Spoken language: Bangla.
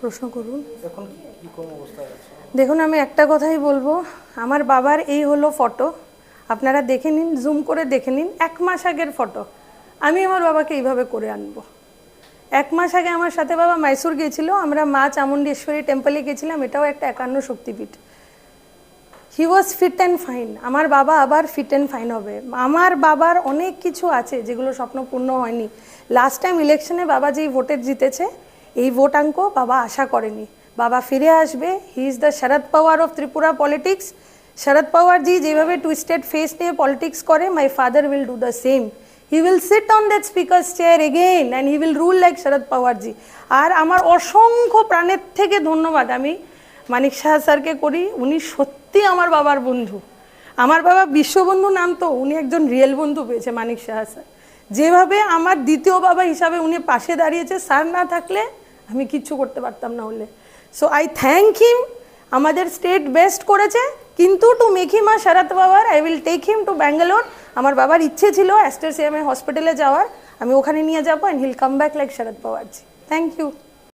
প্রশ্ন করুন। এখন কি কোন অবস্থায় আছে? দেখুন, আমি একটা কথাই বলবো, আমার বাবার এই হলো ফটো, আপনারা দেখে নিন, জুম করে দেখে নিন, 1 মাস আগের ফটো। আমি আমার বাবাকে এইভাবে করে আনবো। 1 মাস আগে আমার সাথে বাবা মাইসুর গিয়েছিল, আমরা মা চামুণ্ডেশ্বরী টেম্পলে গেছিলাম, এটাও একটা 51 শক্তিপীঠ। হি ওয়াজ ফিট অ্যান্ড ফাইন। আমার বাবা আবার ফিট অ্যান্ড ফাইন হবে। আমার বাবার অনেক কিছু আছে যেগুলো স্বপ্ন পূর্ণ হয়নি। লাস্ট টাইম ইলেকশনে বাবা যেই ভোটে জিতেছে, এই ভোটাঙ্ক বাবা আশা করেনি। বাবা ফিরে আসবে। He is the Sharad Pawar of Tripura politics. Sharad Pawar ji যেভাবে টুইস্টেড ফেস নিয়ে পলিটিক্স করে, my father will do the same. He will sit on that speaker's chair again and he will rule like Sharad Pawar ji. আর আমার অসংখ্য প্রাণের থেকে ধন্যবাদ আমি মানিক সাহা স্যারকে করি। উনি সত্যি আমার বাবার বন্ধু। আমার বাবা বিশ্ববন্ধু নাম, তো উনি একজন রিয়েল বন্ধু পেয়েছে মানিক সাহা স্যার। যেভাবে আমার দ্বিতীয় বাবা হিসাবে উনি পাশে দাঁড়িয়েছে, স্যার না থাকলে আমি কিচ্ছু করতে পারতাম না হলে। So I thank him. আমাদের স্টেট বেস্ট করেছে, কিন্তু to make him a Sharad Pawar I will take him to Bangalore. আমার বাবার ইচ্ছে ছিল অ্যাস্টার সিএমএ হসপিটালে যাওয়ার, আমি ওখানে নিয়ে যাবো and he'll come back like Sharad Pawar ji. Thank you.